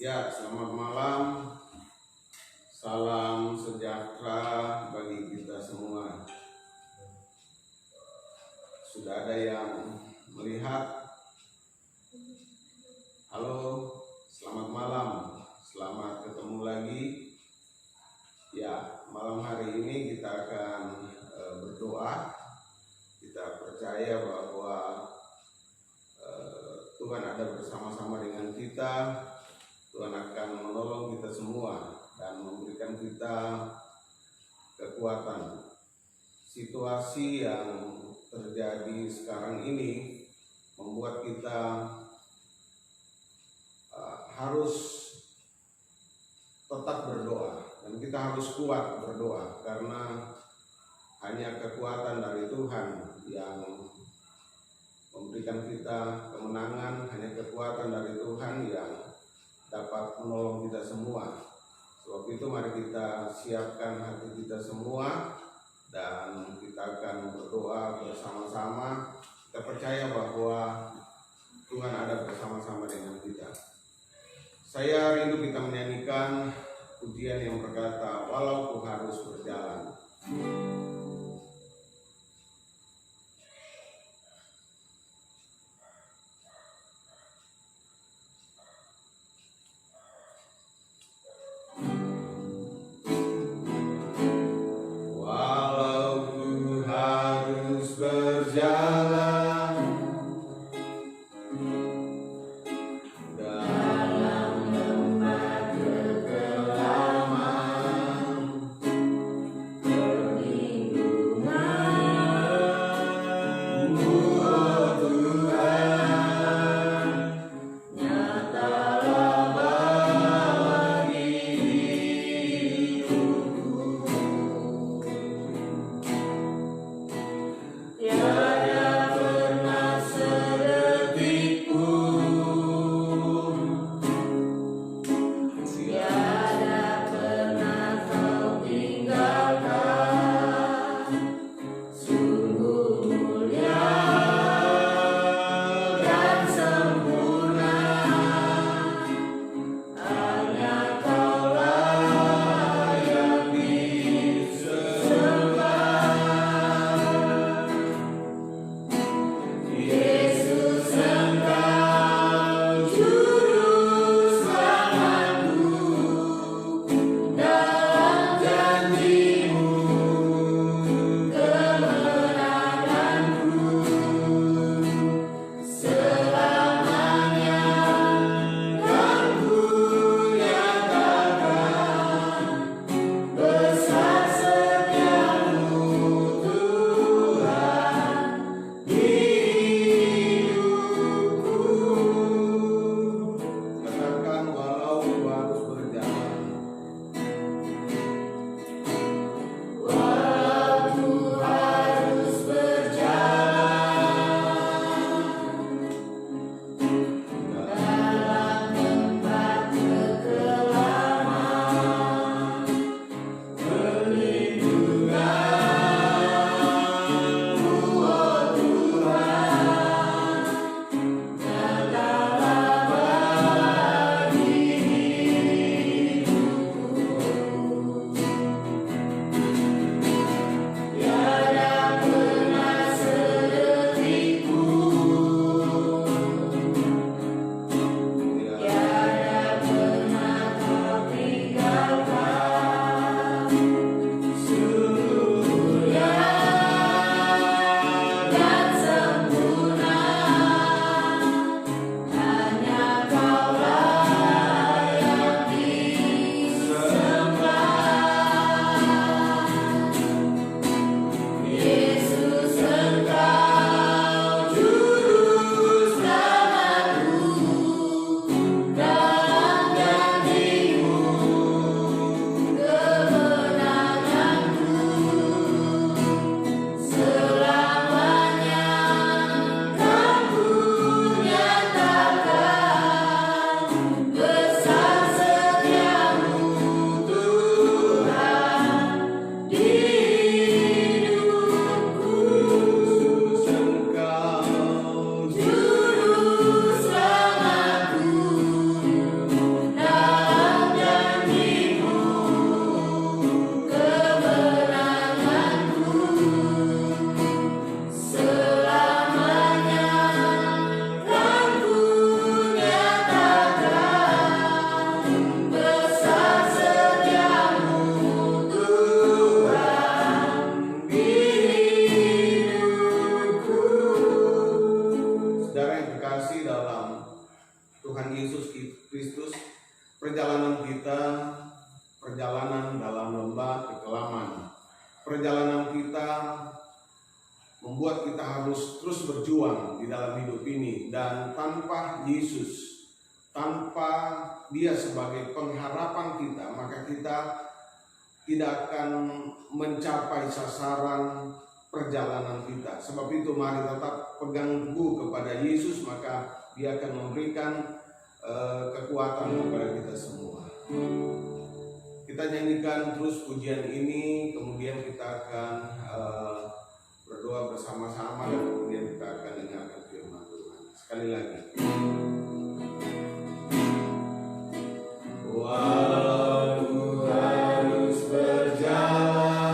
Ya, selamat malam. Salam sejahtera bagi kita semua. Sudah ada yang melihat? Halo, selamat malam. Selamat ketemu lagi. Ya, malam hari ini kita akan berdoa. Kita percaya bahwa Tuhan ada bersama-sama dengan kita. Tuhan akan menolong kita semua dan memberikan kita kekuatan. Situasi yang terjadi sekarang ini membuat kita harus tetap berdoa dan kita harus kuat berdoa, karena hanya kekuatan dari Tuhan yang memberikan kita kemenangan, hanya kekuatan dari Tuhan yang dapat menolong kita semua. Sebab itu mari kita siapkan hati kita semua dan kita akan berdoa bersama-sama. Kita percaya bahwa Tuhan ada bersama-sama dengan kita. Saya rindu kita menyanyikan pujian yang berkata, walau ku harus berjalan. Dalam lembah kekelaman, pergi Tuhan Yesus Kristus, perjalanan kita, perjalanan dalam lembah kekelaman. Perjalanan kita membuat kita harus terus berjuang di dalam hidup ini, dan tanpa Yesus, tanpa Dia sebagai pengharapan kita, maka kita tidak akan mencapai sasaran perjalanan kita. Sebab itu mari tetap pegang teguh kepada Yesus, maka Dia akan memberikan kekuatan kepada kita semua. Kita nyanyikan terus pujian ini, kemudian kita akan berdoa bersama-sama, dan kemudian kita akan dengarkan firman Tuhan. Sekali lagi. Walau harus berjalan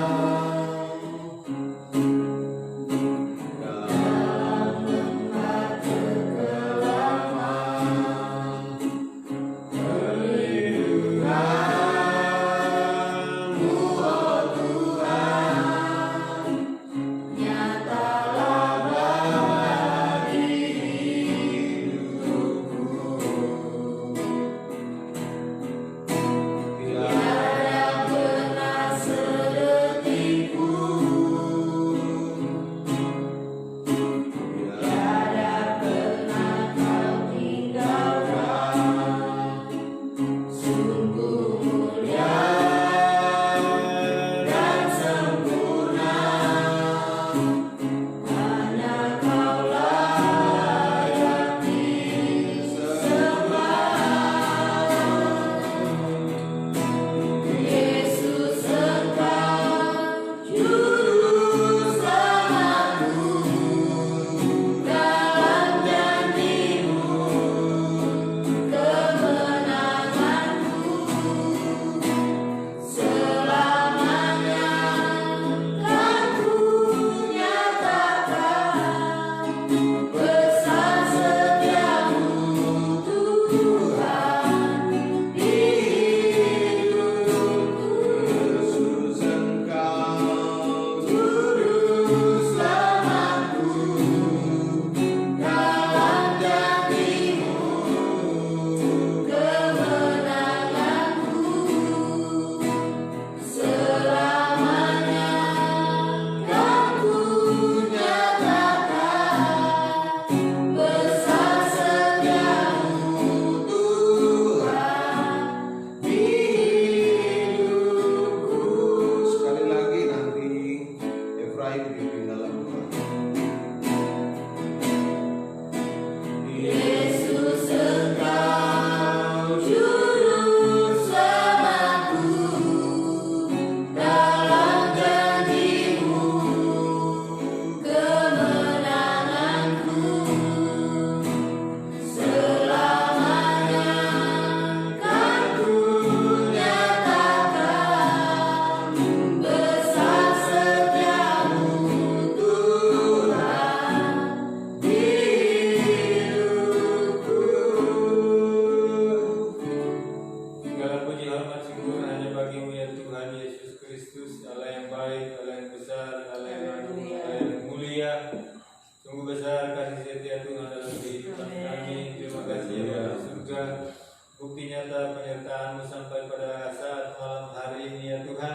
bukti nyata penyertaan-Mu sampai pada saat malam hari ini ya Tuhan.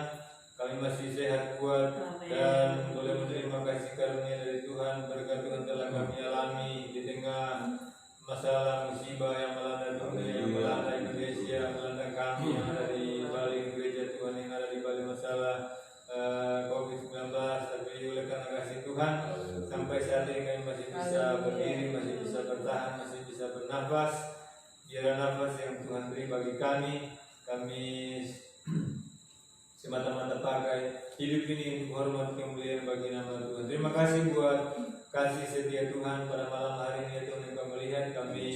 Kami masih sehat kuat dan boleh menerima kasih karunia dari Tuhan. Berkat Tuhan telah kami alami di tengah masalah musibah yang melanda dunia, yang melanda Indonesia, melanda kami yang ada di balik gereja Tuhan, yang ada di balik masalah COVID-19. Tapi oleh karena kasih Tuhan, sampai saat ini kami masih bisa berdiri, masih bisa bertahan, masih bisa bernafas. Biarlah nafas yang Tuhan beri bagi kami semata-mata pakai hidup ini untuk hormat kemuliaan bagi nama Tuhan. Terima kasih buat kasih setia Tuhan pada malam hari ini ya Tuhan, yang kami melihat kami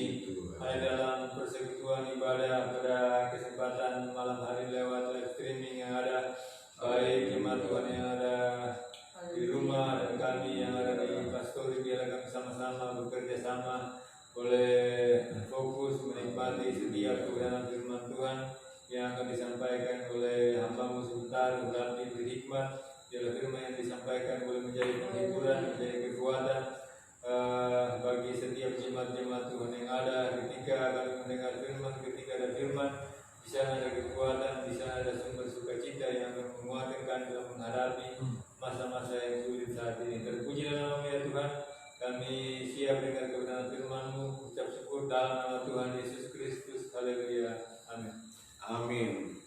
ada dalam persekutuan ibadah pada kesempatan malam hari lewat live streaming yang ada, baik jemaat Tuhan yang ada di rumah dan kami yang ada di pastori. Biarlah kami sama-sama bekerja sama, boleh fokus menikmati setiap kebenaran firman Tuhan yang akan disampaikan oleh hamba-Mu sebentar. Berarti berhikmat, biarlah firman yang disampaikan boleh menjadi penghiburan, menjadi kekuatan bagi setiap jemaat-jemaat Tuhan yang ada di ketika kami mendengar firman, ketika ada firman, di sana ada kekuatan, di sana ada sumber sukacita yang akan menguatkan kami dalam menghadapi masa-masa yang sulit saat ini. Terpujilah nama ya Tuhan, kami siap dengan kebenaran firman-Mu, ucap syukur dalam nama Tuhan Yesus Kristus. Haleluya. Amin. Amin.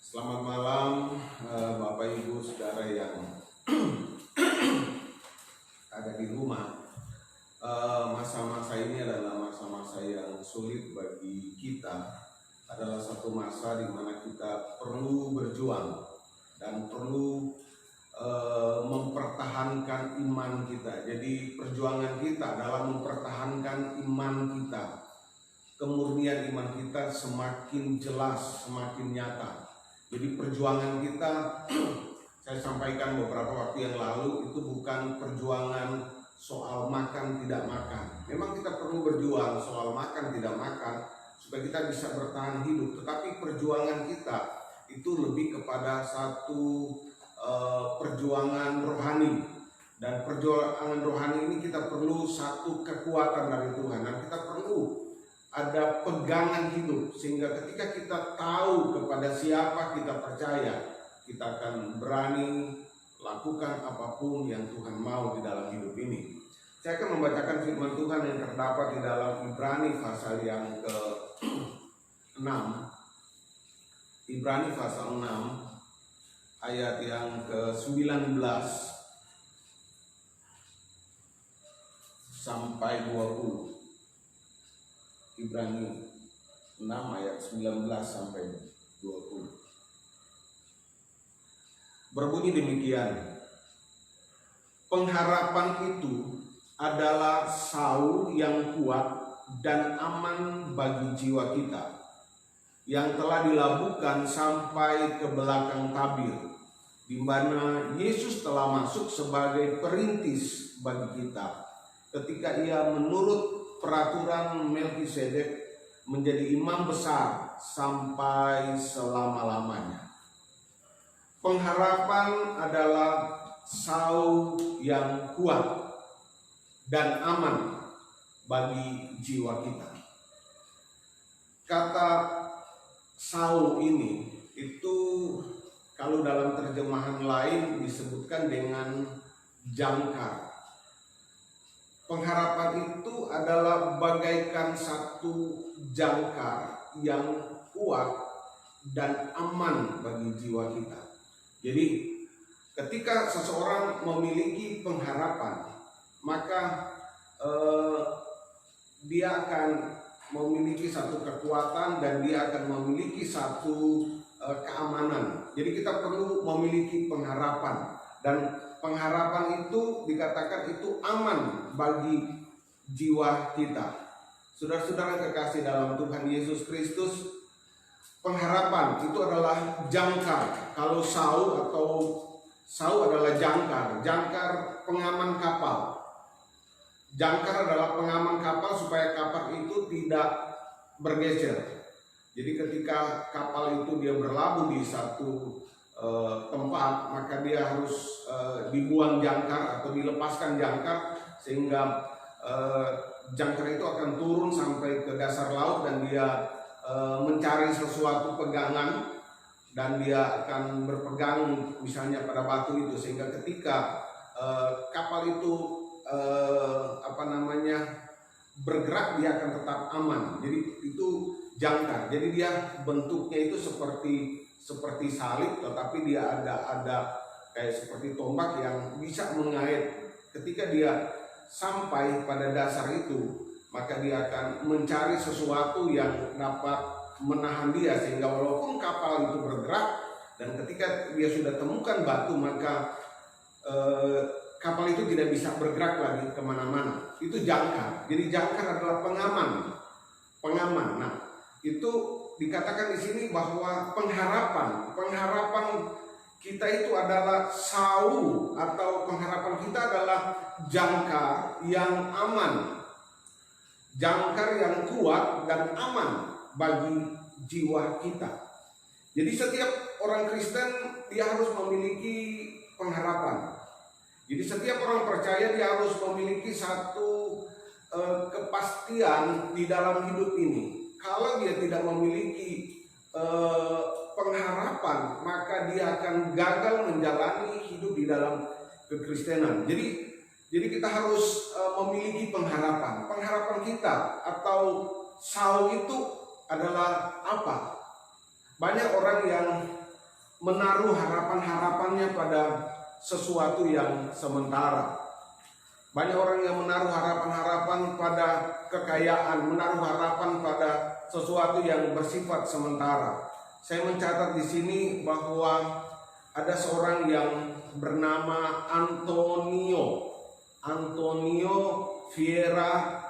Selamat malam Bapak Ibu Saudara yang ada di rumah. Masa-masa ini adalah masa-masa yang sulit bagi kita. Adalah satu masa di mana kita perlu berjuang dan perlu mempertahankan iman kita. Jadi perjuangan kita adalah mempertahankan iman kita. Kemurnian iman kita semakin jelas, semakin nyata. Jadi perjuangan kita, saya sampaikan beberapa waktu yang lalu, itu bukan perjuangan soal makan tidak makan. Memang kita perlu berjuang soal makan tidak makan supaya kita bisa bertahan hidup. Tetapi perjuangan kita itu lebih kepada satu perjuangan rohani. Dan perjuangan rohani ini kita perlu satu kekuatan dari Tuhan. Dan kita perlu ada pegangan hidup, sehingga ketika kita tahu kepada siapa kita percaya, kita akan berani lakukan apapun yang Tuhan mau di dalam hidup ini. Saya akan membacakan firman Tuhan yang terdapat di dalam Ibrani pasal yang ke-6. Ibrani pasal 6 ayat yang ke-19 sampai 20. Ibrani 6 ayat 19 sampai 20. Berbunyi demikian. Pengharapan itu adalah sau yang kuat dan aman bagi jiwa kita, yang telah dilabuhkan sampai ke belakang tabir, di mana Yesus telah masuk sebagai perintis bagi kita, ketika ia menurut peraturan Melkisedek menjadi imam besar sampai selama-lamanya. Pengharapan adalah sau yang kuat dan aman bagi jiwa kita. Kata sau ini itu kalau dalam terjemahan lain disebutkan dengan jangkar. Pengharapan itu adalah bagaikan satu jangkar yang kuat dan aman bagi jiwa kita. Jadi ketika seseorang memiliki pengharapan, maka dia akan memiliki satu kekuatan dan dia akan memiliki satu keamanan. Jadi kita perlu memiliki pengharapan, dan pengharapan itu dikatakan itu aman bagi jiwa kita. Saudara-saudara kekasih dalam Tuhan Yesus Kristus, pengharapan itu adalah jangkar. Kalau sau adalah jangkar, jangkar pengaman kapal. Jangkar adalah pengaman kapal supaya kapal itu tidak bergeser. Jadi ketika kapal itu dia berlabuh di satu tempat, maka dia harus dibuang jangkar atau dilepaskan jangkar, sehingga jangkar itu akan turun sampai ke dasar laut dan dia mencari sesuatu pegangan, dan dia akan berpegang misalnya pada batu itu, sehingga ketika kapal itu bergerak dia akan tetap aman. Jadi itu jangkar. Jadi dia bentuknya itu seperti salib, tetapi dia ada kayak seperti tombak yang bisa mengait. Ketika dia sampai pada dasar itu, maka dia akan mencari sesuatu yang dapat menahan dia, sehingga walaupun kapal itu bergerak, dan ketika dia sudah temukan batu, maka kapal itu tidak bisa bergerak lagi kemana-mana. Itu jangkar. Jadi jangkar adalah pengaman. Nah, itu dikatakan di sini bahwa pengharapan kita itu adalah sau, atau pengharapan kita adalah jangkar yang aman, jangkar yang kuat dan aman bagi jiwa kita. Jadi setiap orang Kristen dia harus memiliki pengharapan. Jadi setiap orang percaya dia harus memiliki satu kepastian kepastian di dalam hidup ini. Kalau dia tidak memiliki pengharapan, maka dia akan gagal menjalani hidup di dalam kekristenan. Jadi kita harus memiliki pengharapan. Pengharapan kita atau Saul itu adalah apa? Banyak orang yang menaruh harapan-harapannya pada sesuatu yang sementara. Banyak orang yang menaruh harapan-harapan pada kekayaan, menaruh harapan pada sesuatu yang bersifat sementara. Saya mencatat di sini bahwa ada seorang yang bernama Antonio Vieira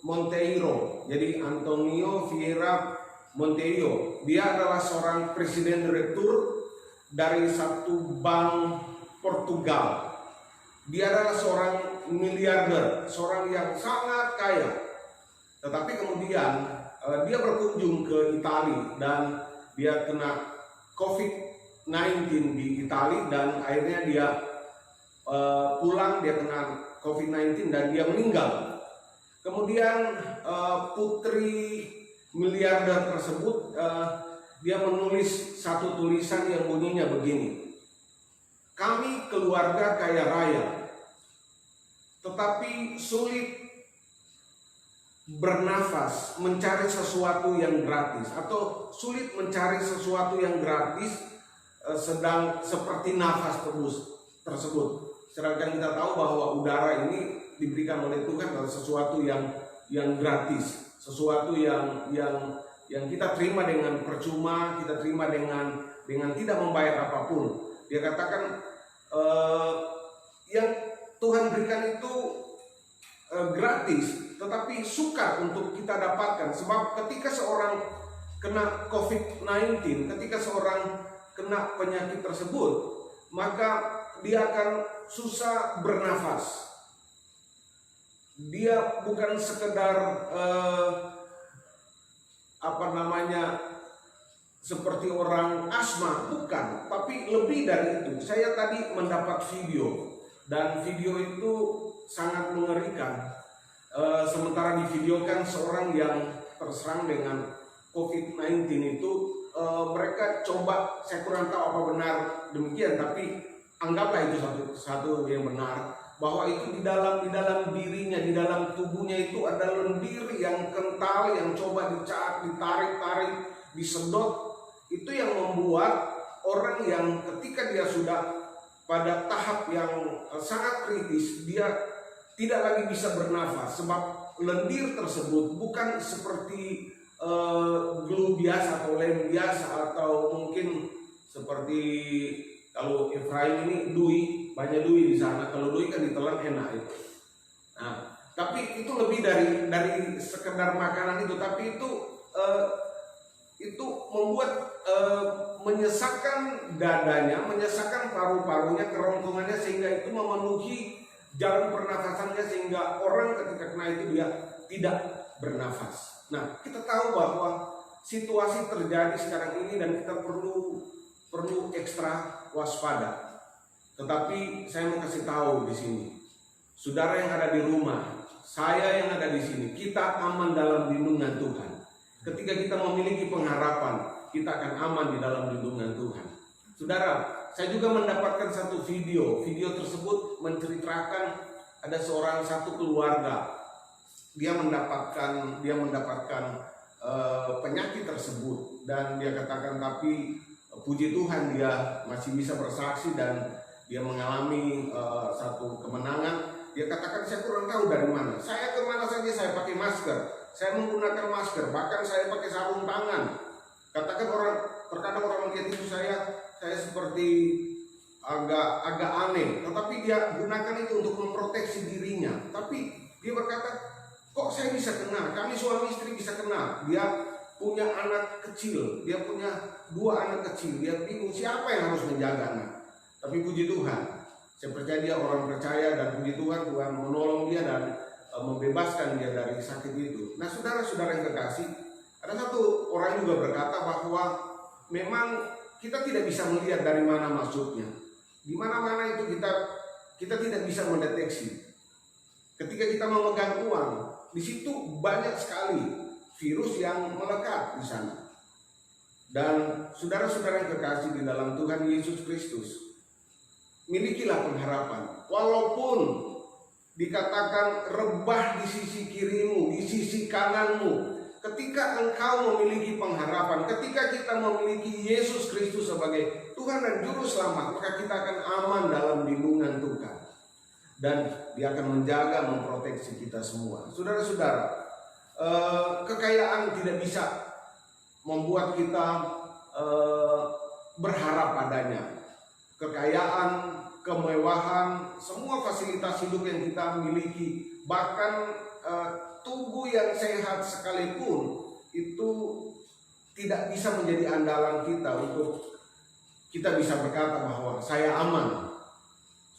Monteiro. Jadi Antonio Vieira Monteiro, dia adalah seorang presiden direktur dari satu bank Portugal. Dia adalah seorang miliarder, seorang yang sangat kaya. Tetapi kemudian dia berkunjung ke Italia dan dia kena COVID-19 di Italia, dan akhirnya dia pulang, dia kena COVID-19 dan dia meninggal. Kemudian putri miliarder tersebut dia menulis satu tulisan yang bunyinya begini: kami keluarga kaya raya, tetapi sulit bernafas mencari sesuatu yang gratis, atau sulit mencari sesuatu yang gratis sedang seperti nafas tersebut. Sedangkan kita tahu bahwa udara ini diberikan oleh Tuhan adalah sesuatu yang gratis, sesuatu yang kita terima dengan percuma, kita terima dengan tidak membayar apapun. Dia katakan yang Tuhan berikan itu gratis, tetapi sukar untuk kita dapatkan. Sebab ketika seorang kena COVID-19, ketika seorang kena penyakit tersebut, maka dia akan susah bernafas. Dia bukan sekedar seperti orang asma, bukan, tapi lebih dari itu. Saya tadi mendapat video, dan video itu sangat mengerikan. Sementara divideokan seorang yang terserang dengan COVID-19 itu, mereka coba, saya kurang tahu apa benar demikian, tapi anggaplah itu satu yang benar, bahwa itu di dalam dirinya, di dalam tubuhnya itu ada lendir yang kental yang coba ditarik, disedot. Itu yang membuat orang yang ketika dia sudah pada tahap yang sangat kritis, dia tidak lagi bisa bernafas, sebab lendir tersebut bukan seperti glue biasa atau lem biasa, atau mungkin seperti kalau Efraim ini dui, banyak dui di sana. Kalau dui kan ditelan enak itu. Nah, tapi itu lebih dari sekedar makanan itu, tapi itu membuat menyesakkan dadanya, menyesakkan paru-parunya, kerongkongannya, sehingga itu memenuhi jalan pernafasannya, sehingga orang ketika kena itu dia tidak bernafas. Nah, kita tahu bahwa situasi terjadi sekarang ini dan kita perlu ekstra waspada. Tetapi saya mau kasih tahu di sini, saudara yang ada di rumah, saya yang ada di sini, kita aman dalam lindungan Tuhan. Ketika kita memiliki pengharapan, kita akan aman di dalam lindungan Tuhan. Saudara, saya juga mendapatkan satu video tersebut menceritakan ada satu keluarga, dia mendapatkan penyakit tersebut, dan dia katakan tapi puji Tuhan dia masih bisa bersaksi dan dia mengalami satu kemenangan. Dia katakan saya kurang tahu dari mana, saya kemana saja saya pakai masker, saya menggunakan masker, bahkan saya pakai sarung tangan. Katakan terkadang orang melihat itu saya seperti agak aneh, tetapi dia gunakan itu untuk memproteksi dirinya. Tapi dia berkata, kok saya bisa kena? Kami suami istri bisa kena. Dia punya anak kecil, dia punya 2 anak kecil, dia bingung siapa yang harus menjaga anak. Tapi puji Tuhan, saya percaya dia orang percaya, dan puji Tuhan menolong dia dan membebaskan dia dari sakit itu. Nah, saudara-saudara yang kekasih, ada satu orang juga berkata bahwa memang kita tidak bisa melihat dari mana masuknya. Di mana-mana itu kita tidak bisa mendeteksi. Ketika kita memegang uang, di situ banyak sekali virus yang melekat di sana. Dan saudara-saudara yang kekasih di dalam Tuhan Yesus Kristus, milikilah pengharapan. Walaupun dikatakan rebah di sisi kirimu, di sisi kananmu, ketika engkau memiliki pengharapan, ketika kita memiliki Yesus Kristus sebagai Tuhan dan Juru Selamat, maka kita akan aman dalam lindungan Tuhan. Dan Dia akan menjaga, memproteksi kita semua. Saudara-saudara, kekayaan tidak bisa membuat kita berharap padanya. Kekayaan, kemewahan, semua fasilitas hidup yang kita miliki, bahkan tubuh yang sehat sekalipun, itu tidak bisa menjadi andalan kita untuk kita bisa berkata bahwa saya aman.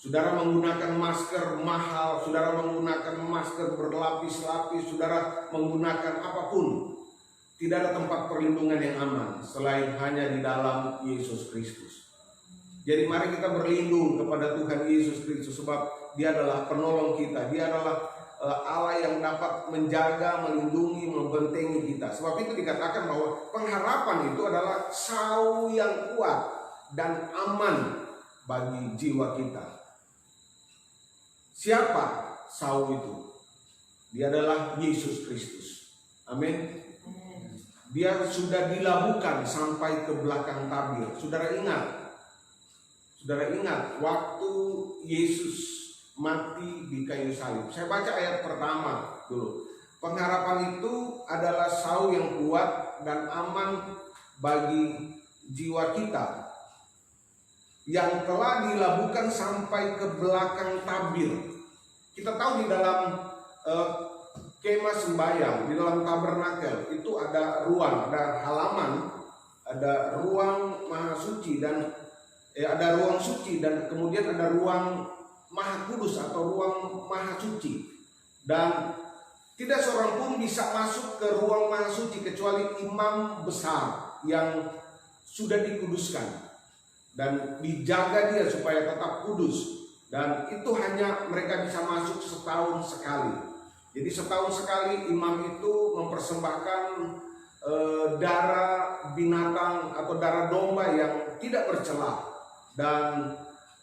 Saudara menggunakan masker mahal, saudara menggunakan masker berlapis-lapis, saudara menggunakan apapun, tidak ada tempat perlindungan yang aman selain hanya di dalam Yesus Kristus. Jadi mari kita berlindung kepada Tuhan Yesus Kristus, sebab Dia adalah penolong kita, Dia adalah Allah yang dapat menjaga, melindungi, membentengi kita. Sebab itu dikatakan bahwa pengharapan itu adalah sau yang kuat dan aman bagi jiwa kita. Siapa sau itu? Dia adalah Yesus Kristus. Amin. Dia sudah dilabuhkan sampai ke belakang tabir. Saudara ingat waktu Yesus mati di kayu salib. Saya baca ayat pertama dulu. Pengharapan itu adalah sau yang kuat dan aman bagi jiwa kita, yang telah dilabuhkan sampai ke belakang tabir. Kita tahu di dalam kemah sembahyang, di dalam tabernakel itu ada ruang, ada halaman, ada ruang maha suci dan ada ruang suci, dan kemudian ada ruang maha kudus atau ruang maha suci. Dan tidak seorang pun bisa masuk ke ruang maha suci kecuali imam besar yang sudah dikuduskan dan dijaga dia supaya tetap kudus. Dan itu hanya mereka bisa masuk setahun sekali. Jadi setahun sekali imam itu mempersembahkan darah binatang atau darah domba yang tidak bercela. Dan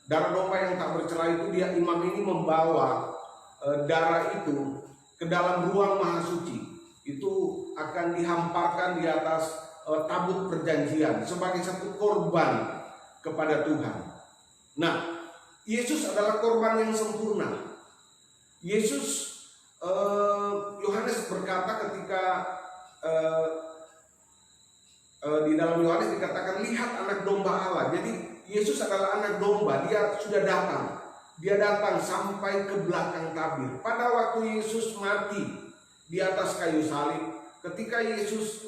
darah domba yang tak bercela itu imam ini membawa darah itu ke dalam ruang maha suci. Itu akan dihamparkan di atas tabut perjanjian sebagai satu korban kepada Tuhan. Nah, Yesus adalah korban yang sempurna. Yesus, Yohanes berkata ketika di dalam Yohanes dikatakan, lihat anak domba Allah. Jadi Yesus adalah anak domba. Dia sudah datang. Dia datang sampai ke belakang tabir. Pada waktu Yesus mati di atas kayu salib, ketika Yesus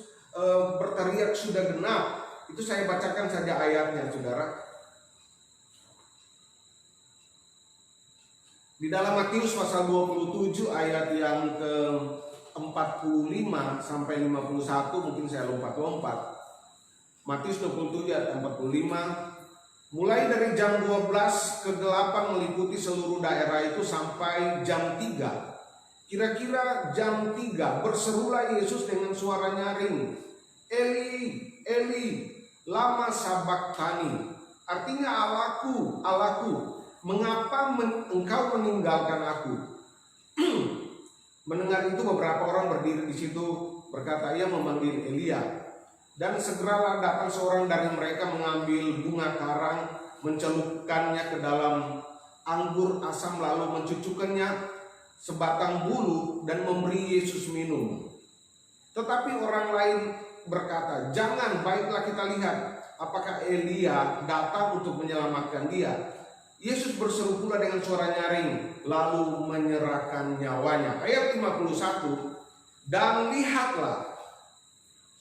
berteriak sudah genap, itu saya bacakan saja ayatnya, saudara. Di dalam Matius pasal 27 ayat yang ke-45 sampai 51, mungkin saya lompat-lompat. Matius 27 ayat 45, mulai dari jam 12 ke 8 meliputi seluruh daerah itu sampai jam 3. Kira-kira jam 3 berserulah Yesus dengan suara nyaring, Eli, Eli, lama sabachthani. Artinya, Allahku, Allahku, mengapa engkau meninggalkan aku? Mendengar itu beberapa orang berdiri di situ berkata, ia memanggil Elia. Dan segeralah datang seorang dari mereka mengambil bunga karang, mencelupkannya ke dalam anggur asam, lalu mencucukkannya sebatang bulu dan memberi Yesus minum. Tetapi orang lain berkata, jangan, baiklah kita lihat apakah Elia datang untuk menyelamatkan dia. Yesus berseru pula dengan suara nyaring, lalu menyerahkan nyawanya. Ayat 51, dan lihatlah,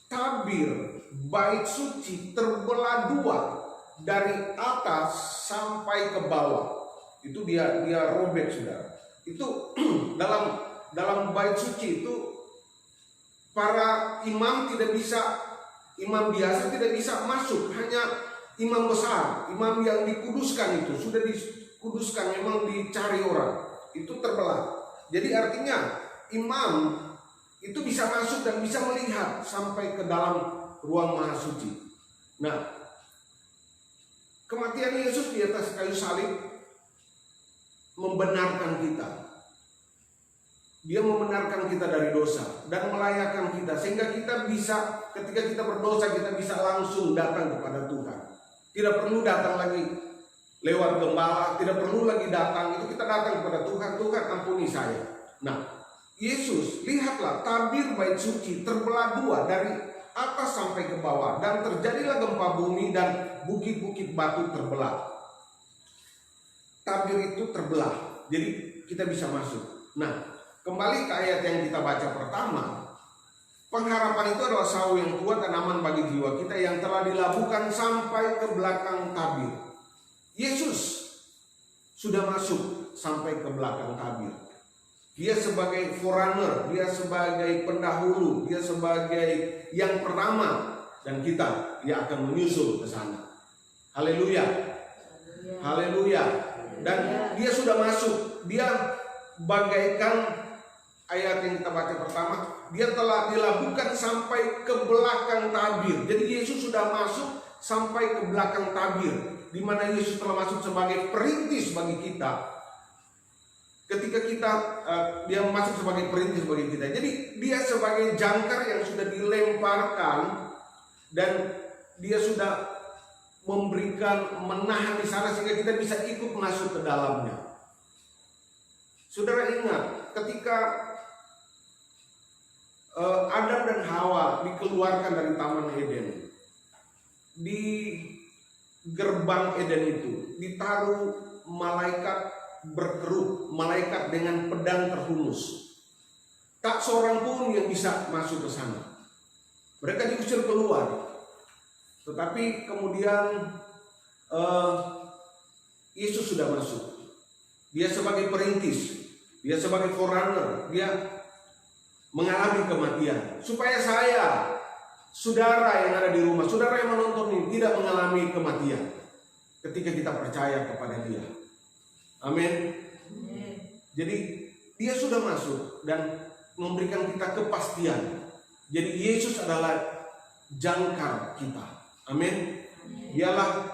tabir bait suci terbelah dua dari atas sampai ke bawah. Itu dia robek, saudara. Itu dalam bait suci itu para imam tidak bisa, imam biasa tidak bisa masuk, hanya imam besar, imam yang dikuduskan itu sudah dikuduskan, memang dicari orang, itu terbelah. Jadi artinya imam itu bisa masuk dan bisa melihat sampai ke dalam ruang maha suci. Nah, kematian Yesus di atas kayu salib membenarkan kita. Dia membenarkan kita dari dosa dan melayakkan kita, sehingga kita bisa, ketika kita berdosa, kita bisa langsung datang kepada Tuhan. Tidak perlu datang lagi lewat gembala, tidak perlu lagi datang, itu kita datang kepada Tuhan. Tuhan, ampuni saya. Nah, Yesus, lihatlah, tabir bait suci terbelah dua dari atas sampai ke bawah, dan terjadilah gempa bumi dan bukit-bukit batu terbelah. Tabir itu terbelah, jadi kita bisa masuk. Nah, kembali ke ayat yang kita baca pertama, pengharapan itu adalah sawu yang kuat dan aman bagi jiwa kita yang telah dilabuhkan sampai ke belakang tabir. Yesus sudah masuk sampai ke belakang tabir. Dia sebagai forerunner, dia sebagai pendahulu, dia sebagai yang pertama, dan kita, dia akan menyusul ke sana. Haleluya. Haleluya. Dan dia sudah masuk. Dia bagaikan ayat yang kita baca pertama, dia telah dilabuhkan sampai ke belakang tabir. Jadi Yesus sudah masuk sampai ke belakang tabir, di mana Yesus telah masuk sebagai perintis bagi kita. Ketika dia masuk sebagai perintis bagi kita. Jadi dia sebagai jangkar yang sudah dilemparkan, dan dia sudah memberikan, menahan di sana sehingga kita bisa ikut masuk ke dalamnya. Saudara ingat, ketika Adam dan Hawa dikeluarkan dari Taman Eden, di gerbang Eden itu ditaruh malaikat berkeruk, malaikat dengan pedang terhunus. Tak seorang pun yang bisa masuk ke sana. Mereka diusir keluar. Tetapi kemudian Yesus sudah masuk. Dia sebagai perintis, dia sebagai forerunner, dia mengalami kematian supaya saya, saudara yang ada di rumah, saudara yang menonton ini, tidak mengalami kematian ketika kita percaya kepada Dia. Amin. Jadi dia sudah masuk dan memberikan kita kepastian. Jadi Yesus adalah jangkar kita. Amin. Dialah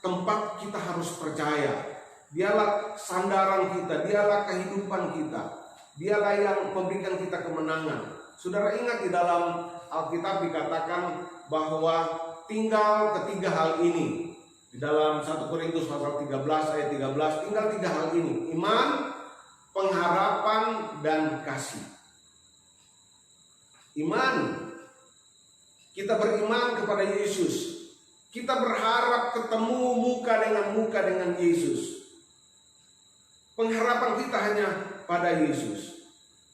tempat kita harus percaya. Dialah sandaran kita, dialah kehidupan kita. Dialah yang memberikan kita kemenangan. Saudara ingat, di dalam Alkitab dikatakan bahwa tinggal ketiga hal ini. Di dalam 1 Korintus pasal 13 ayat 13, tinggal tiga hal ini: iman, pengharapan, dan kasih. Iman, kita beriman kepada Yesus. Kita berharap ketemu muka dengan Yesus. Pengharapan kita hanya pada Yesus.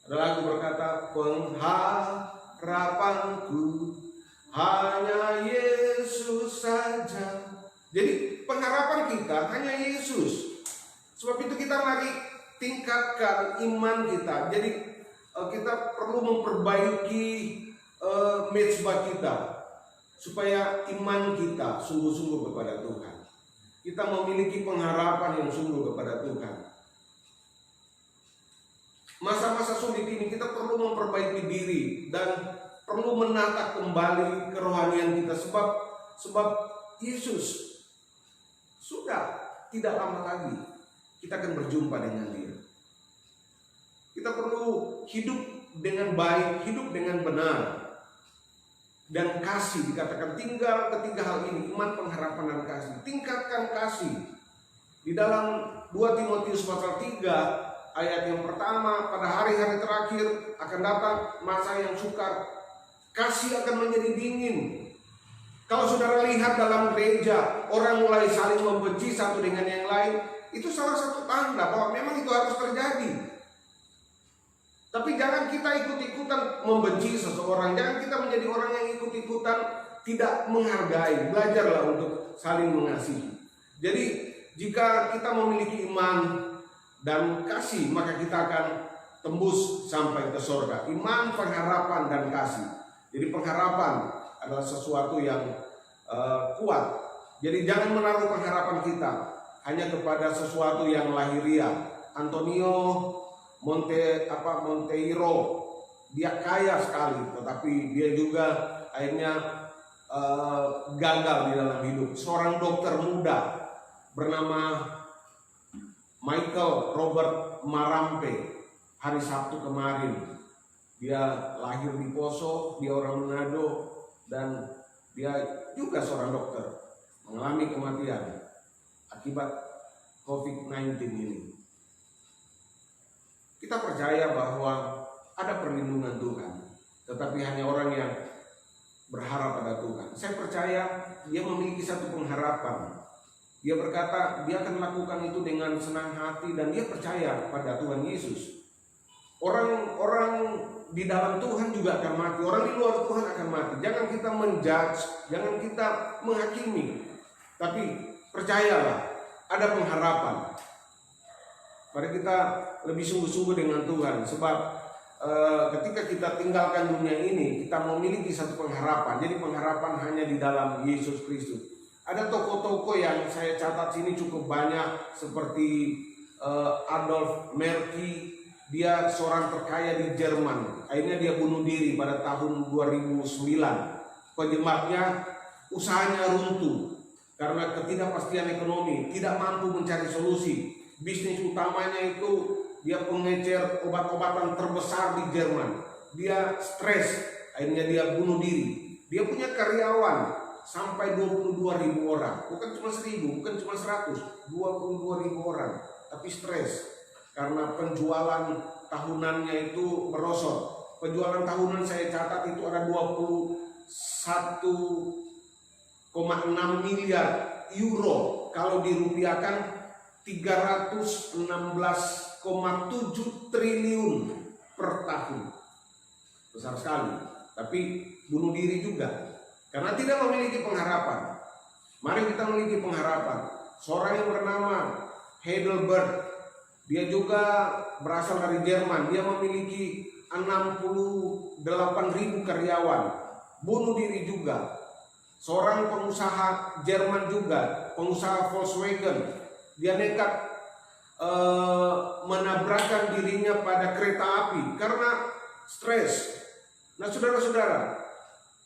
Ada lagu berkata, pengharapanku hanya Yesus saja. Jadi pengharapan kita hanya Yesus. Sebab itu kita mari tingkatkan iman kita. Jadi kita perlu memperbaiki mezbah kita, supaya iman kita sungguh-sungguh kepada Tuhan. Kita memiliki pengharapan yang sungguh kepada Tuhan. Masa-masa sulit ini kita perlu memperbaiki diri dan perlu menata kembali kerohanian kita, sebab Yesus sudah tidak lama lagi kita akan berjumpa dengan Dia. Kita perlu hidup dengan baik, hidup dengan benar, dan kasih. Dikatakan tinggal ketiga hal ini: iman, pengharapan, dan kasih. Tingkatkan kasih. Di dalam 2 Timotius pasal 3 ayat yang pertama, pada hari-hari terakhir akan datang masa yang sukar, kasih akan menjadi dingin. Kalau saudara lihat dalam gereja, orang mulai saling membenci satu dengan yang lain, itu salah satu tanda bahwa memang itu harus terjadi. Tapi jangan kita ikut-ikutan membenci seseorang. Jangan kita menjadi orang yang ikut-ikutan tidak menghargai. Belajarlah untuk saling mengasihi. Jadi jika kita memiliki iman dan kasih, maka kita akan tembus sampai ke surga. Iman, pengharapan, dan kasih. Jadi pengharapan adalah sesuatu yang kuat. Jadi jangan menaruh pengharapan kita hanya kepada sesuatu yang lahiriah. Antonio Monteiro. Dia kaya sekali, tetapi dia juga akhirnya gagal di dalam hidup. Seorang dokter muda bernama Michael Robert Marampe, hari Sabtu kemarin, dia lahir di Poso, dia orang Manado, dan dia juga seorang dokter, mengalami kematian akibat COVID-19 ini. Kita percaya bahwa ada perlindungan Tuhan, tetapi hanya orang yang berharap pada Tuhan. Saya percaya dia memiliki satu pengharapan. Dia berkata dia akan melakukan itu dengan senang hati dan dia percaya pada Tuhan Yesus. Orang-orang di dalam Tuhan juga akan mati, orang di luar Tuhan akan mati. Jangan kita menjudge, jangan kita menghakimi, tapi percayalah ada pengharapan. Mari kita lebih sungguh-sungguh dengan Tuhan, sebab ketika kita tinggalkan dunia ini, kita memiliki satu pengharapan. Jadi pengharapan hanya di dalam Yesus Kristus. Ada tokoh-tokoh yang saya catat sini cukup banyak, seperti Adolf Merky. Dia seorang terkaya di Jerman. Akhirnya dia bunuh diri pada tahun 2009. Penyebabnya usahanya runtuh karena ketidakpastian ekonomi, tidak mampu mencari solusi. Bisnis utamanya itu dia pengecer obat-obatan terbesar di Jerman. Dia stres, akhirnya dia bunuh diri. Dia punya karyawan sampai 22.000 orang, bukan cuma 1.000, bukan cuma 100, 22.000 orang, tapi stres karena penjualan tahunannya itu merosot. Penjualan tahunan saya catat itu ada 21,6 miliar euro, kalau dirupiahkan 316,7 triliun per tahun. Besar sekali, tapi bunuh diri juga karena tidak memiliki pengharapan. Mari kita memiliki pengharapan. Seorang yang bernama Heidelberg, dia juga berasal dari Jerman. Dia memiliki 68.000 karyawan, bunuh diri juga. Seorang pengusaha Jerman juga, pengusaha Volkswagen, dia nekat menabrakkan dirinya pada kereta api karena stres. Nah, saudara-saudara,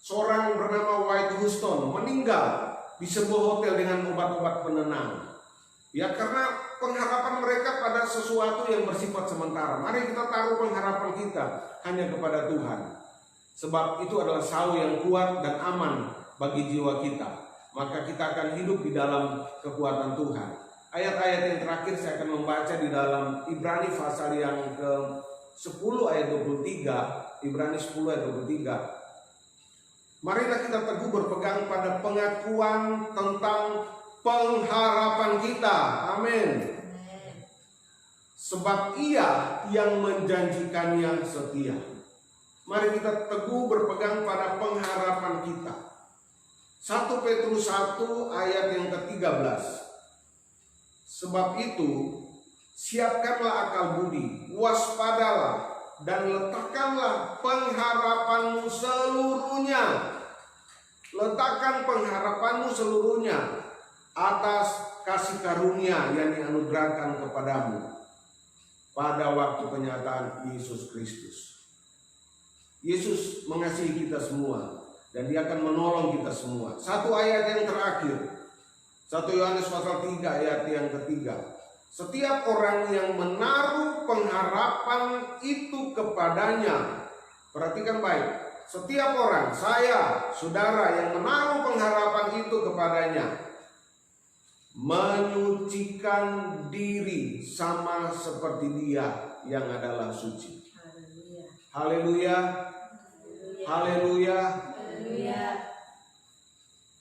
seorang bernama White Houston meninggal di sebuah hotel dengan obat-obat penenang. Ya, karena pengharapan mereka pada sesuatu yang bersifat sementara. Mari kita taruh pengharapan kita hanya kepada Tuhan, sebab itu adalah sauh yang kuat dan aman bagi jiwa kita. Maka kita akan hidup di dalam kekuatan Tuhan. Ayat-ayat yang terakhir saya akan membaca di dalam Ibrani pasal yang ke-10 ayat 23. Ibrani 10 ayat 23. Marilah kita teguh berpegang pada pengakuan tentang pengharapan kita. Amin. Sebab Ia yang menjanjikannya setia. Mari kita teguh berpegang pada pengharapan kita. 1 Petrus 1 ayat yang ke-13. Sebab itu, siapkanlah akal budi, waspadalah, dan letakkanlah pengharapanmu seluruhnya. Letakkan pengharapanmu seluruhnya atas kasih karunia yang dianugerahkan kepadamu pada waktu penyataan Yesus Kristus. Yesus mengasihi kita semua dan Dia akan menolong kita semua. Satu ayat yang terakhir, 1 Yohanes pasal 3 ayat yang ketiga. Setiap orang yang menaruh pengharapan itu kepadanya, perhatikan baik, setiap orang, saya, saudara, yang menaruh pengharapan itu kepadanya, menyucikan diri sama seperti Dia yang adalah suci. Haleluya. Haleluya. Haleluya.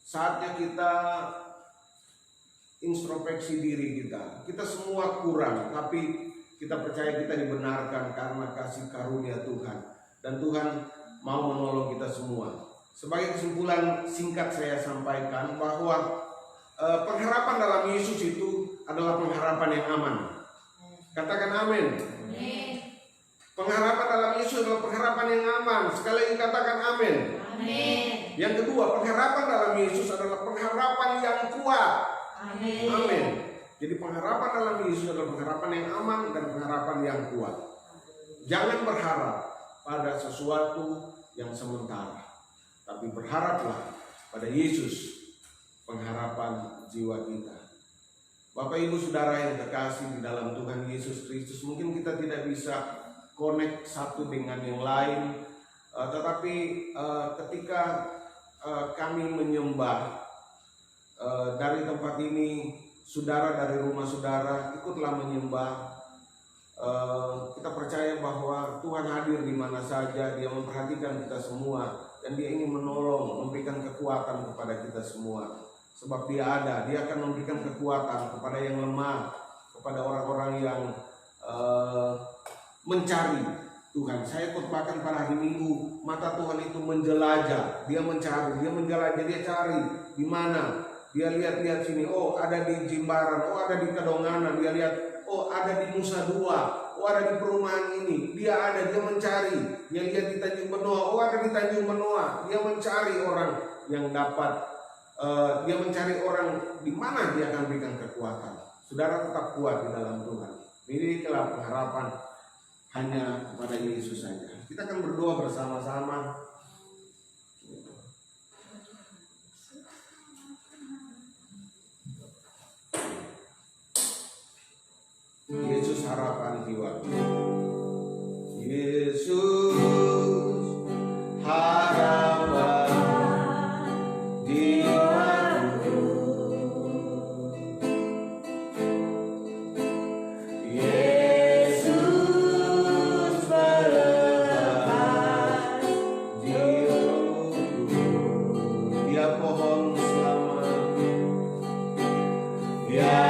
Saatnya kita introspeksi diri kita. Kita semua kurang, tapi kita percaya kita dibenarkan karena kasih karunia Tuhan. Dan Tuhan mau menolong kita semua. Sebagai kesimpulan singkat saya sampaikan bahwa pengharapan dalam Yesus itu adalah pengharapan yang aman. Katakan amin. Pengharapan dalam Yesus adalah pengharapan yang aman. Sekali lagi katakan amin. Amin. Yang kedua, pengharapan dalam Yesus adalah pengharapan yang kuat. Amin. Amin. Jadi pengharapan dalam Yesus adalah pengharapan yang aman dan pengharapan yang kuat. Jangan berharap pada sesuatu yang sementara, tapi berharaplah pada Yesus, pengharapan jiwa kita. Bapak Ibu Saudara yang terkasih di dalam Tuhan Yesus Kristus, mungkin kita tidak bisa connect satu dengan yang lain, tetapi ketika kami menyembah dari tempat ini, saudara dari rumah saudara ikutlah menyembah. Kita percaya bahwa Tuhan hadir di mana saja, Dia memperhatikan kita semua, dan Dia ingin menolong, memberikan kekuatan kepada kita semua. Sebab Dia ada, Dia akan memberikan kekuatan kepada yang lemah, kepada orang-orang yang mencari Tuhan. Saya khotbahkan pada hari Minggu, mata Tuhan itu menjelajah, Dia mencari, Dia menjelajah, Dia cari di mana. Dia lihat-lihat sini, oh ada di Jimbaran, oh ada di Kedonganan, dia lihat, oh ada di Nusa Dua, oh ada di perumahan ini. Dia ada, dia mencari. Dia lihat di Tanjung Benoa, oh ada di Tanjung Benoa. Dia mencari orang yang dapat, dia mencari orang di mana dia akan berikan kekuatan. Saudara tetap kuat di dalam Tuhan. Milikilah pengharapan hanya kepada Yesus saja. Kita akan berdoa bersama-sama. Yesus harapan jiwa. Yesus harapan jiwaku. Yesus pelepas jiwaku. Dia pohon selamat. Dia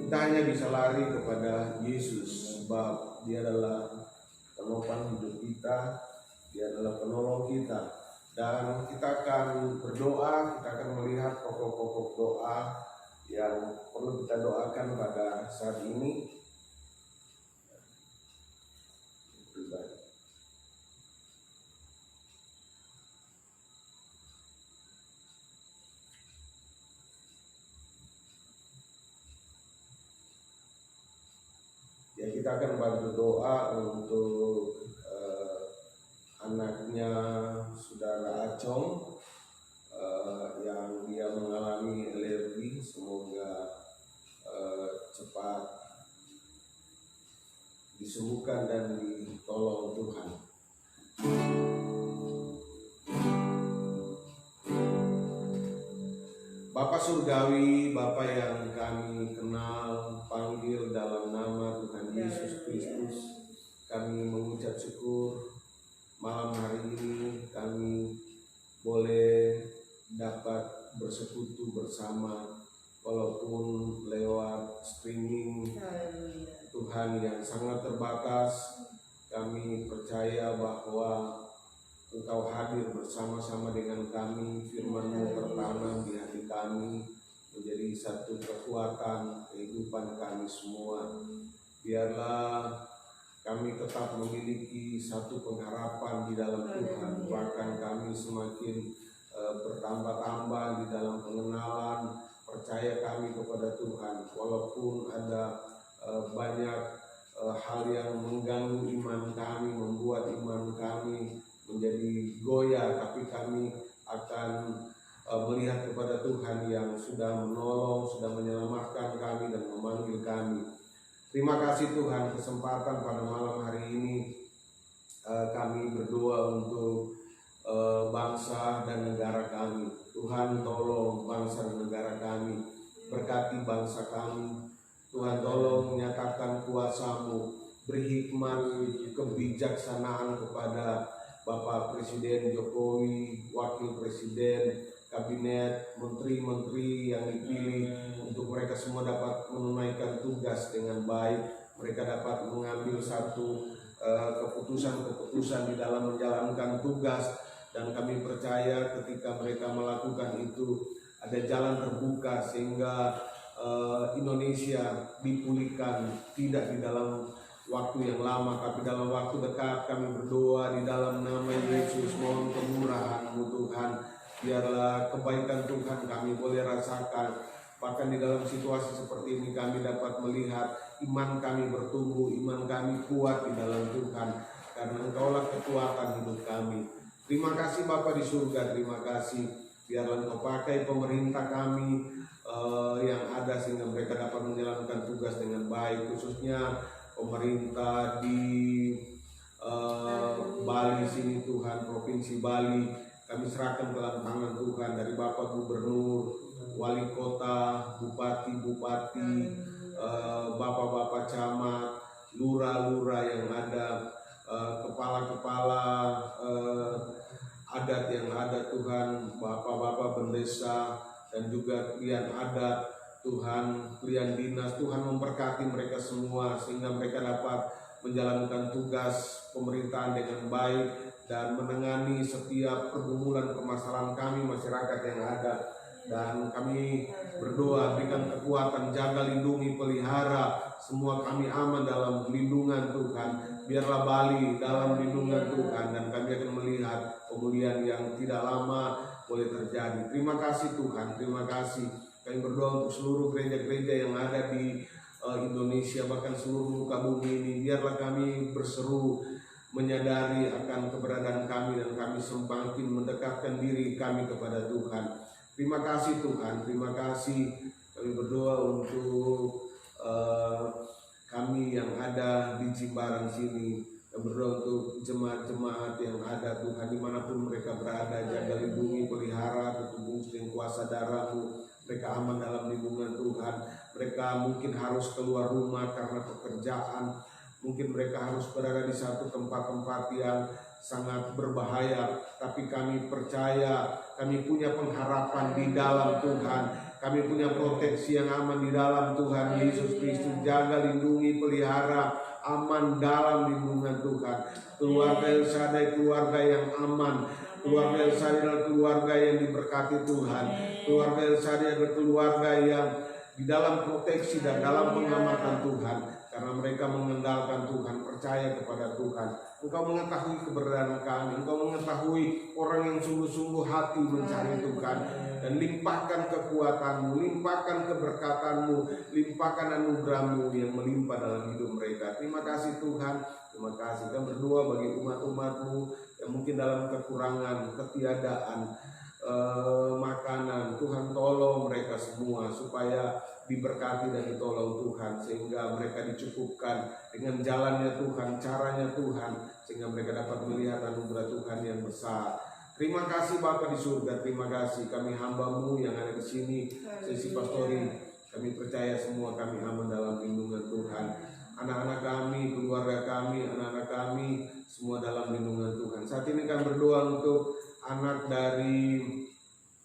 Kita hanya bisa lari kepada Yesus sebab Dia adalah penopang hidup kita, Dia adalah penolong kita. Dan kita akan berdoa, kita akan melihat pokok-pokok doa yang perlu kita doakan pada saat ini. Ya, kita akan bantu doa untuk anaknya saudara Acong yang dia mengalami alergi. Semoga cepat disembuhkan dan ditolong Tuhan. Bapa Surgawi, Bapa yang kami kenal, panggil dalam nama Tuhan Yesus Kristus, kami mengucap syukur malam hari ini kami boleh dapat bersekutu bersama walaupun lewat streaming. Tuhan yang sangat terbatas, kami percaya bahwa Engkau hadir bersama-sama dengan kami, firman-Mu tertanam di hati kami, menjadi satu kekuatan kehidupan kami semua. Biarlah kami tetap memiliki satu pengharapan di dalam Tuhan, bahkan kami semakin bertambah-tambah di dalam pengenalan, percaya kami kepada Tuhan, walaupun ada banyak hal yang mengganggu iman kami, membuat iman kami menjadi goyah, tapi kami akan melihat kepada Tuhan yang sudah menolong, sudah menyelamatkan kami dan memanggil kami. Terima kasih Tuhan, kesempatan pada malam hari ini kami berdoa untuk bangsa dan negara kami. Tuhan tolong bangsa dan negara kami, berkati bangsa kami. Tuhan tolong menyatakan kuasa-Mu, beri hikmat kebijaksanaan kepada Bapak Presiden Jokowi, Wakil Presiden, Kabinet, Menteri-Menteri yang dipilih, untuk mereka semua dapat menunaikan tugas dengan baik. Mereka dapat mengambil satu keputusan-keputusan di dalam menjalankan tugas, dan kami percaya ketika mereka melakukan itu ada jalan terbuka sehingga Indonesia dipulihkan, tidak di dalam waktu yang lama, tapi dalam waktu dekat. Kami berdoa di dalam nama Yesus, mohon kemurahan-Mu Tuhan, biarlah kebaikan Tuhan kami boleh rasakan. Bahkan di dalam situasi seperti ini kami dapat melihat iman kami bertumbuh, iman kami kuat di dalam Tuhan, karena Engkaulah kekuatan hidup kami. Terima kasih Bapa di surga, terima kasih. Biarlah Engkau pakai pemerintah kami yang ada sehingga mereka dapat menjalankan tugas dengan baik, khususnya pemerintah di Bali sini Tuhan, Provinsi Bali. Kami serahkan ke dalam tangan Tuhan, dari Bapak Gubernur, Wali Kota, Bupati-Bupati, Bapak-Bapak Camat, Lurah-Lurah yang ada, Kepala-Kepala adat yang ada Tuhan, Bapak-Bapak Bendesa, dan juga klien adat Tuhan, klien dinas. Tuhan memberkati mereka semua sehingga mereka dapat menjalankan tugas pemerintahan dengan baik dan menangani setiap pergumulan permasalahan kami masyarakat yang ada. Dan kami berdoa, berikan kekuatan, jaga, lindungi, pelihara semua kami aman dalam lindungan Tuhan. Biarlah Bali dalam lindungan Tuhan, dan kami akan melihat pemulihan yang tidak lama boleh terjadi. Terima kasih Tuhan, terima kasih. Kami berdoa untuk seluruh gereja-gereja yang ada di Indonesia, bahkan seluruh muka bumi ini. Biarlah kami berseru menyadari akan keberadaan kami, dan kami semakin mendekatkan diri kami kepada Tuhan. Terima kasih Tuhan, terima kasih. Kami berdoa untuk kami yang ada di Jimbaran sini. Kami berdoa untuk jemaat-jemaat yang ada Tuhan dimanapun mereka berada, jaga lindungi, pelihara, bertubus dengan kuasa darah-Mu. Mereka aman dalam lindungan Tuhan. Mereka mungkin harus keluar rumah karena pekerjaan, mungkin mereka harus berada di satu tempat-tempat yang sangat berbahaya, tapi kami percaya kami punya pengharapan di dalam Tuhan. Kami punya proteksi yang aman di dalam Tuhan Yesus Kristus. Jaga, lindungi, pelihara, aman dalam lindungan Tuhan. Keluarga El Shaddai, keluarga yang aman. Keluarga El Shaddai adalah keluarga yang diberkati Tuhan. Keluarga El Shaddai adalah keluarga yang di dalam proteksi dan dalam pengamatan Tuhan. Karena mereka mengandalkan Tuhan, percaya kepada Tuhan. Engkau mengetahui keberadaan kami, Engkau mengetahui orang yang sungguh-sungguh hati mencari Tuhan. Dan limpahkan kekuatan-Mu, limpahkan keberkatan-Mu, limpahkan anugerah-Mu yang melimpah dalam hidup mereka. Terima kasih Tuhan, terima kasih. Kami berdoa bagi umat-umat-Mu yang mungkin dalam kekurangan, ketiadaan makanan. Tuhan tolong mereka semua supaya diberkati dan ditolong Tuhan, sehingga mereka dicukupkan dengan jalannya Tuhan, caranya Tuhan, sehingga mereka dapat melihat anugerah Tuhan yang besar. Terima kasih Bapa di surga, terima kasih kami hamba-Mu yang ada di sini, sesi pastori. Kami percaya semua kami aman dalam lindungan Tuhan. Anak-anak kami, keluarga kami, anak-anak kami semua dalam lindungan Tuhan. Saat ini kami berdoa untuk anak dari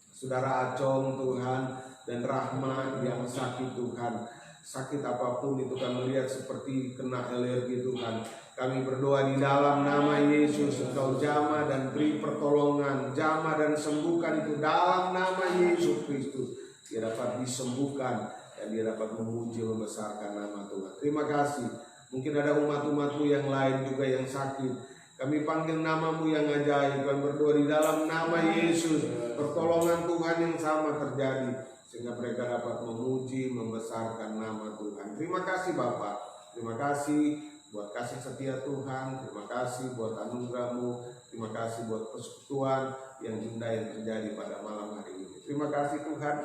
Saudara Acong Tuhan dan Rahma yang sakit Tuhan. Sakit apapun itu kami lihat seperti kena alergi Tuhan. Kami berdoa di dalam nama Yesus, Engkau jamah dan beri pertolongan, jamah dan sembuhkan itu dalam nama Yesus Kristus. Dia dapat disembuhkan dan dia dapat memuji membesarkan nama Tuhan. Terima kasih. Mungkin ada umat-umat-Mu yang lain juga yang sakit. Kami panggil nama-Mu yang ajaib. Kami berdoa di dalam nama Yesus, pertolongan Tuhan yang sama terjadi, sehingga mereka dapat memuji, membesarkan nama Tuhan. Terima kasih Bapa. Terima kasih buat kasih setia Tuhan. Terima kasih buat anugerah-Mu. Terima kasih buat persekutuan yang indah yang terjadi pada malam hari ini. Terima kasih Tuhan.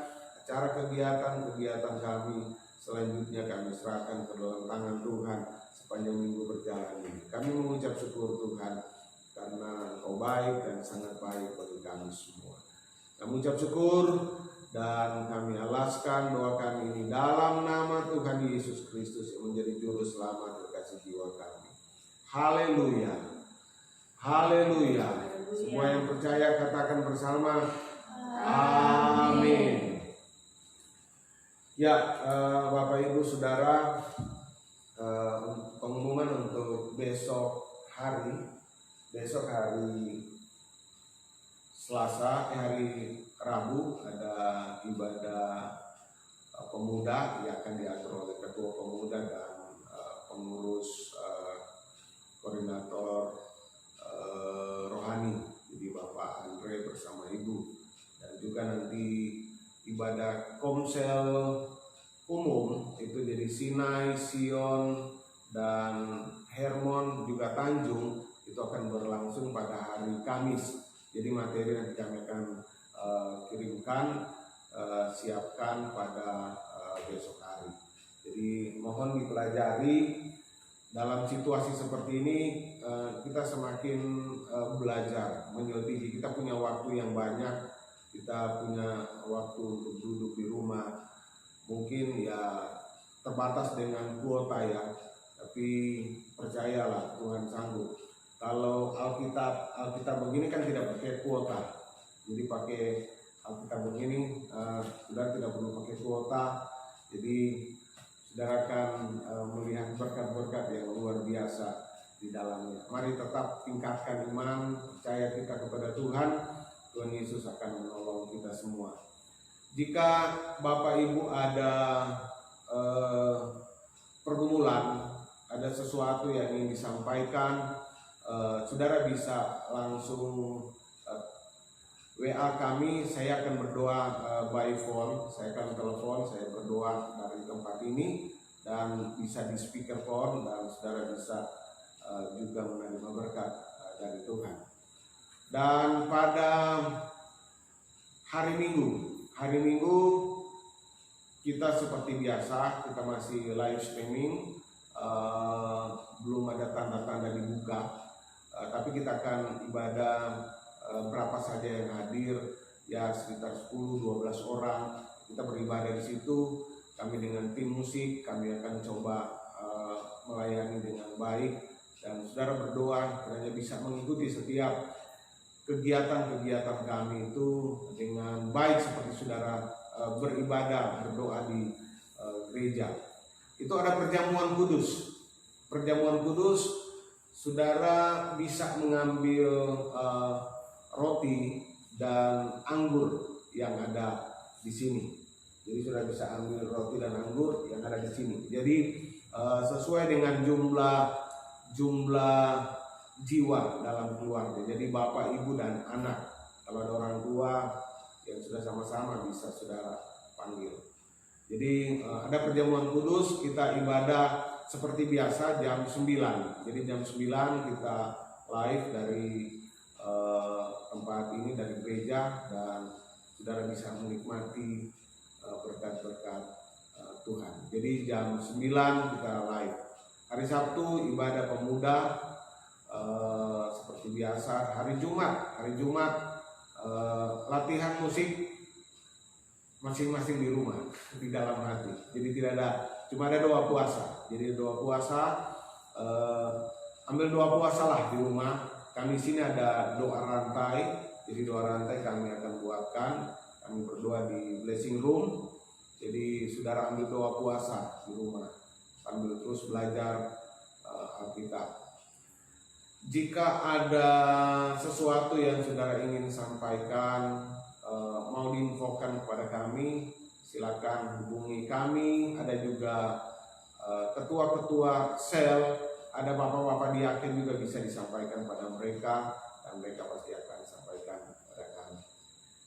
Acara kegiatan kami selanjutnya kami serahkan ke dalam tangan Tuhan sepanjang minggu berjalan ini. Kami mengucap syukur Tuhan karena Engkau baik dan sangat baik bagi kami semua. Kami ucap syukur dan kami alaskan doa kami ini dalam nama Tuhan Yesus Kristus yang menjadi juru selamat terkasih jiwa kami. Haleluya. Haleluya. Semua yang percaya katakan bersama amin. Ya, Bapak Ibu Saudara, pengumuman untuk besok hari Selasa, hari Rabu ada ibadah pemuda yang akan diatur oleh Ketua Pemuda dan pengurus koordinator rohani, jadi Bapak Andre bersama Ibu, dan juga nanti ibadah komsel umum itu jadi Sinai, Sion, dan Hermon juga Tanjung itu akan berlangsung pada hari Kamis. Jadi materi nanti kami akan kirimkan, siapkan pada besok hari. Jadi mohon dipelajari. Dalam situasi seperti ini kita semakin belajar menyelidiki. Kita punya waktu yang banyak, kita punya waktu untuk duduk di rumah. Mungkin ya terbatas dengan kuota ya, tapi percayalah Tuhan sanggup. Kalau Alkitab begini kan tidak pakai kuota, jadi pakai Alkitab begini sudah tidak perlu pakai kuota. Jadi saudara akan melihat berkat-berkat yang luar biasa di dalamnya. Mari tetap tingkatkan iman, percaya kita kepada Tuhan. Tuhan Yesus akan menolong kita semua. Jika Bapak Ibu ada pergumulan, ada sesuatu yang ingin disampaikan, saudara bisa langsung WA kami. Saya akan berdoa by phone, saya akan telepon, saya berdoa dari tempat ini, dan bisa di speakerphone, dan saudara bisa juga menerima berkat dari Tuhan. Dan pada hari Minggu kita seperti biasa, kita masih live streaming belum ada tanda-tanda dibuka, tapi kita akan ibadah berapa saja yang hadir, ya sekitar 10-12 orang. Kita beribadah di situ. Kami dengan tim musik, kami akan coba melayani dengan baik, dan saudara berdoa kiranya bisa mengikuti setiap kegiatan-kegiatan kami itu dengan baik seperti saudara beribadah, berdoa di gereja. Itu ada perjamuan kudus. Perjamuan kudus, saudara bisa mengambil roti dan anggur yang ada di sini. Jadi saudara bisa ambil roti dan anggur yang ada di sini. Jadi sesuai dengan jumlah jiwa dalam keluarga. Jadi bapak, ibu, dan anak. Kalau ada orang tua yang sudah sama-sama bisa saudara panggil. Jadi ada perjamuan kudus, kita ibadah seperti biasa jam 9. Jadi jam 9 kita live dari tempat ini, dari gereja, dan saudara bisa menikmati berkat-berkat Tuhan. Jadi jam 9 kita live. Hari Sabtu ibadah pemuda seperti biasa. Hari Jumat latihan musik masing-masing di rumah, di dalam hati. Jadi cuma ada doa puasa. Jadi doa puasa, ambil doa puasa lah di rumah. Kami sini ada doa rantai. Jadi doa rantai kami akan buatkan. Kami berdoa di blessing room. Jadi saudara ambil doa puasa di rumah sambil terus belajar Alkitab. Jika ada sesuatu yang saudara ingin sampaikan, mau diinfokan kepada kami, silakan hubungi kami. Ada juga ketua-ketua sel, ada bapak-bapak diaken juga bisa disampaikan pada mereka, dan mereka pasti akan sampaikan kepada kami.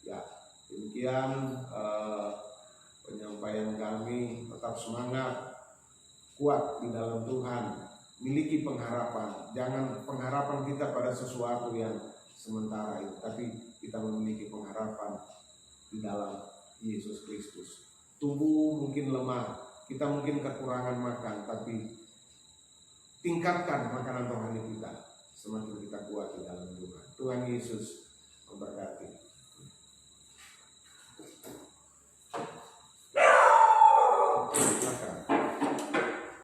Ya, demikian penyampaian kami. Tetap semangat, kuat di dalam Tuhan, miliki pengharapan. Jangan pengharapan kita pada sesuatu yang sementara itu, tapi kita memiliki pengharapan di dalam Yesus Kristus. Tubuh mungkin lemah, kita mungkin kekurangan makan, tapi tingkatkan makanan rohani kita, semakin kita kuat di dalam Tuhan. Tuhan Yesus memberkati.